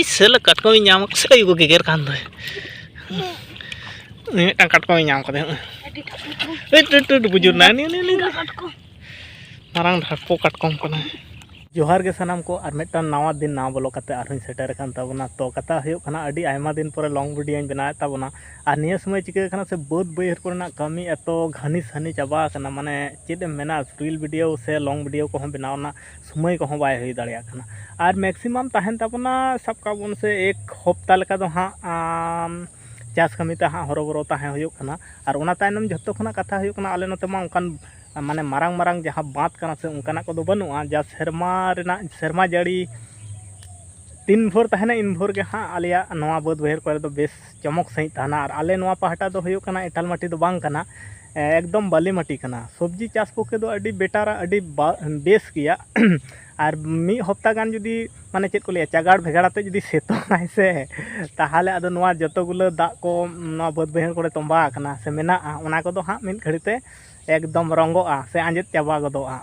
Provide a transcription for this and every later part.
sel katkom nyam sai go geger kan do ini tang katkom nyam kade itu bujur na ni marang dhako katkom kana जोहार के सानाम को और मिट्टन नवा दिन ना बोलो कते आरहुं सेटर कान ताबोना तो कथा हुयुग कना अडी आयमा दिन परे लॉन्ग वीडियो बनाए ताबोना और निया समय चिका कना से बहुत बैर करना कमी एतो घनी सनी चाबा कना माने चेद मेना रील वीडियो से लॉन्ग वीडियो को हम बनावना समय को बाय हुई दाड़िया कना और मैक्सिमम तहन ताबोना सब काबोन से एक हफ्ता लेका दो हां चास कमीते हां हरबरो ताहे हुयुग कना और ओना तायनम जत्तो खना कथा हुयुग कना आले नते मा उनकान माने मारांग मारांग जहाँ बात करना से उनकाना को बनुआ जा सेरमा जड़ी 3 भोर तहना इन भोर के हाँ आलिया नवा बद बहर को बेस चमक सही तहना और आले नवा पहाटा दो हुयुग कना एटाल माटी दो बांग कना एकदम बाली माटी कना सब्जी चाष पक्षे दो अडी बेटारा अडी बेस किया और मी हफ्ता गान जुदी माने चेक को लिया चागाड़ भेगाड़ाते जुदी सेतोंगाय से ताहले आदो नवा जतोगुलो दा को नवा बद बहर को तोंबा कना से मेना ओना को दो हाँ मिद घड़ीते एकदम रंगोआ से आंजेद चाबा गदोआ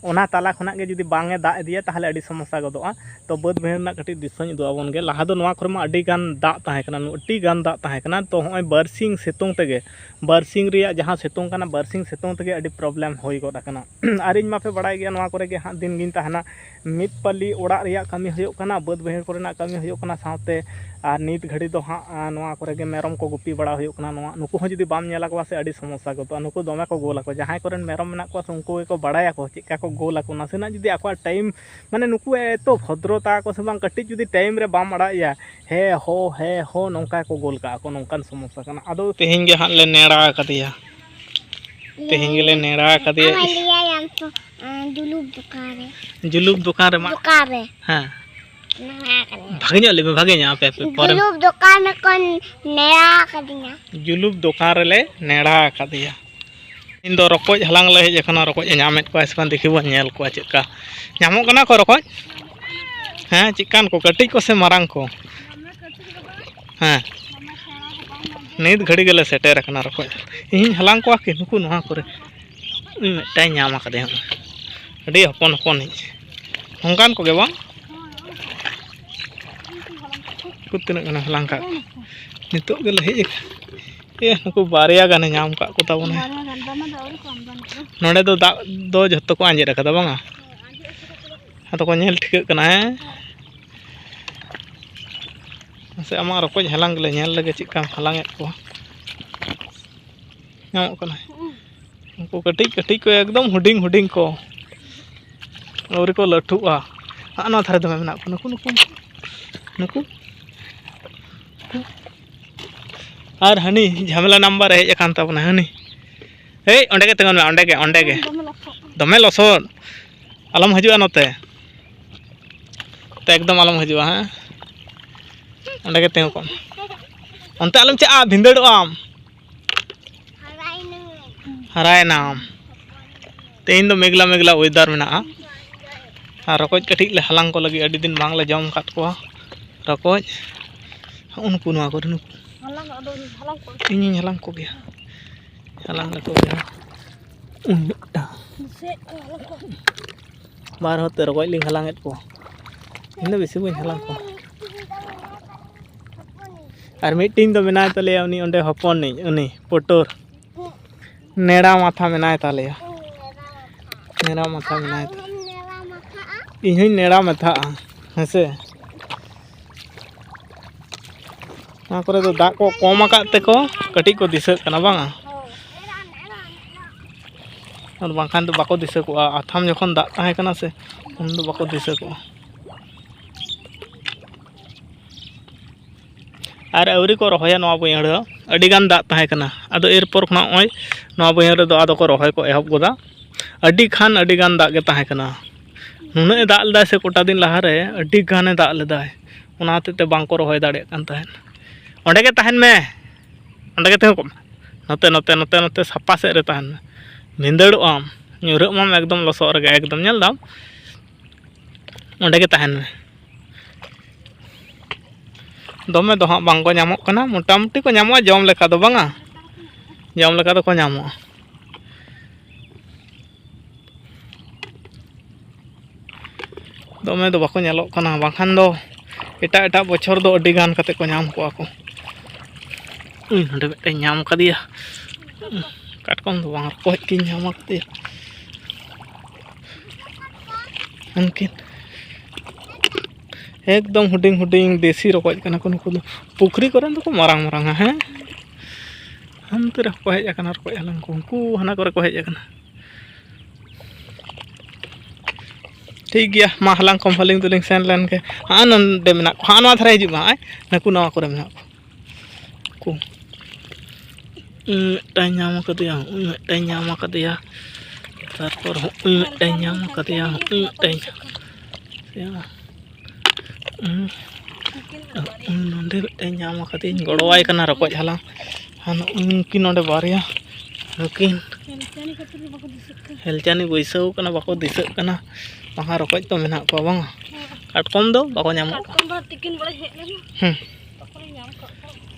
ओना ताला खना के जुदी बांगे दा दिया ताहले अडी समस्या गदोआ तो बद बहर ना कटी दिसों दुआबन गे लाहा दो नवा करे मा अडी गान दा ताहे कना अडी गान दा ताहे कना तो होय बरसिंग सेतोंग तेगे बरसिंग रिया जहां सेतोंग कना बरसिंग सेतोंग तेगे अडी प्रॉब्लम होई गद कना आर इन माफे बड़ाय गया नवा करे गे हां दिन गिन ताहना मिद पल्ली ओड़ा रिया कमी हुयुग कना बद बहर कोरेना कमी हुयुग कना साथे और नित घड़ी दो हाँ नवा करे गे मेरम को गुपी बड़ा हुयुग कना नवा नुकु हो जुदी बाम नेला को से अडी समस्या गदोआ नुकु दोमे को गोला को जहां कोरेन मेरम मेना को उनको को बड़ाया को चिका को गोला को नासेना जुदी आको टाइम माने नुकु एतो भद्रता को से बांग कटी जुदी टाइम रे बाम अड़ाया हे हो नोंका को गोल का को नोंकान समस्या कना आदो तेहिं गे हां ले नेड़ा कदिया तेहिं गे ले नेड़ा कदिया जुलूब दुकान रे मा हां भागे पे जुलूब दुकान में कौन नेड़ा कदिया जुलूब दुकान रे ले नेड़ा कदिया इन दो रकोज हलांग ले हेज खना रकोज नामेत को एसकान देखिबो नेल को चेका नामो कना को रकोज हां चिकान को कटी को से मारांग को हां नीत घड़ी गेले सेटेर कना रकोज इन हलांग को के नुकु नहा करे मिटाई नामा कदे अडी हपन हपन हंगान को गे बा कुतना कना हलांग का नितो गेले हेज नुकु बारिया गाने नाम का को ताबोन नोडे दो जत्तो को आंजेर कदा बांगा हातो को नेल ठीक कना है से आमा रकोज हलांग ले नेल लगे चिका हलांग को नाम कना उनको कटी को एकदम हुडिंग को और को लठुआ आना थारे दमे मेना को नुकु और हनी झमेला नंबर हेज अकान ताबना हनी हे ओंडे के तंगन ओंडे के दमे लसोन आलम हजुआ नते तो एकदम आलम हजुआ हां ओंडे के तंग को ओंते आलम चा भिंदड़ आम हराय नाम तेइन दो मेघला वेदर मेना और रकोज कटी ले हलांग को लगी अडी दिन बांगले जम काट को रकोज उनको नवा को नुकु इन हलांग को गया हलांग को गया उन्टा बार होते रकोज लिंग हलांग को इन बेसी बन हलांग को और मिटिंग तो मेना तले उनी ओंडे हपन नि उनी पोटोर नेड़ा माथा मेना ताले नेड़ा माथा मेना इन नेड़ा माथा हेसे ना करे तो दा को कम आकाते को कटी को दिसे कना बांगा और बांखान तो बाको दिसे को आथाम जखन दा ताहे कना से उन दो बाको दिसे को और अवरी को रहोया नवा बयड़ अडी गान दा ताहे कना आदो एरपर खना ओय नवा बयड़ दो आदो को रहोय को एहब गोदा अडी गान दा के ताहे कना नुने दा लदा से कोटा दिन लहा रे अडी गाने दा लदाय ओनाते ते बांको रहोय दाड़े कान ताहेन ओंडे के ताहेन में ओंडे के तेको नते सपा से रे ताहेन भिंदड़ो आम ᱧᱩᱨᱟᱹᱜ ᱢᱟᱢ एकदम लसᱚᱜ ᱨᱮᱜᱮ एकदम ᱧᱮᱞ ᱫᱟᱢ ᱚᱸᱰᱮ ᱜᱮ ᱛᱟᱦᱮᱱ ᱢᱮ ᱫᱚᱢᱮ ᱫᱚ ᱦᱟᱸᱜ ᱵᱟᱝ ᱠᱚ ᱧᱟᱢᱚᱜ ᱠᱟᱱᱟ ᱢᱚᱴᱟᱢᱩᱴᱤ ᱠᱚ ᱧᱟᱢᱚᱜᱼᱟ ᱡᱚᱢ ᱞᱮᱠᱟ ᱫᱚ ᱵᱟᱝᱟ ᱡᱚᱢ ᱞᱮᱠᱟ ᱫᱚ ᱠᱚ ᱧᱟᱢᱚᱜᱼᱟ दमे दो बाको नेलोक कना बाखान दो एटा बछर दो अडी गान कते को नाम कोआ को नडे मिटे नाम कदिया काटकम दो बांग को की नाम कदिया उनकिन एकदम हुडिंग हुडिंग देसी रकोज कना को नुकु पुखरी करे तो मारांग मारांग हैं हमते रे को हेज कना रकोज हलांग को उनको हना करे को हेज कना ठीक गया मा हलांग कम हलिंग दुलिंग सेन लेन के हाँ नंदे मेना को हाँ नवा धरे हिजुग मा नकु नवा करे मेना को मिटाई नाम कदिया मिटाई नाम कदिया तारपर मिटाई नाम कदिया मिटाई नोंडे मिटाई नाम कदिया गड़वाई कना रकोज हलांग हान उनकी नोंडे बारिया नुकिन हेलचानी बैसाव कना बाको दिसक कना वहाँ रकोज तो मेना को बांग काटकम दो बाको नाम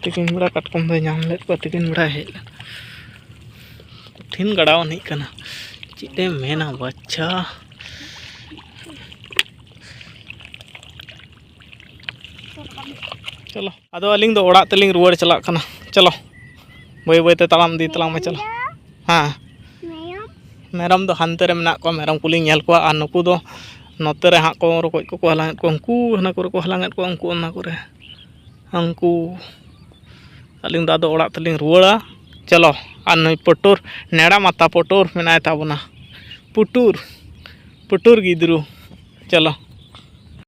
तिकिन बड़ा काटकम दो नाम लेत को तिकिन बड़ा हेज कठिन गड़ाव नहीं कना चिटे मेना बच्चा चलो अदो अलिंग दो ओड़ा तलिंग रुवाड़ चला कना चलो बय बयते तलाम दी तलाम में चलो हाँ मेरम दो हानते रे मेना को मेरम कुलिंग नेल को आ नुकु दो नोते रे हाँ को रकोज को हलांग को उनको हना को हलांग को उनको ना करे उनको अलिंग दादो ओड़ा तलिंग रुवाड़ा चलो आ नई पटोर नेड़ा माता पटोर मेनाय ताबना पुटूर पुटूर गिद्रू चलो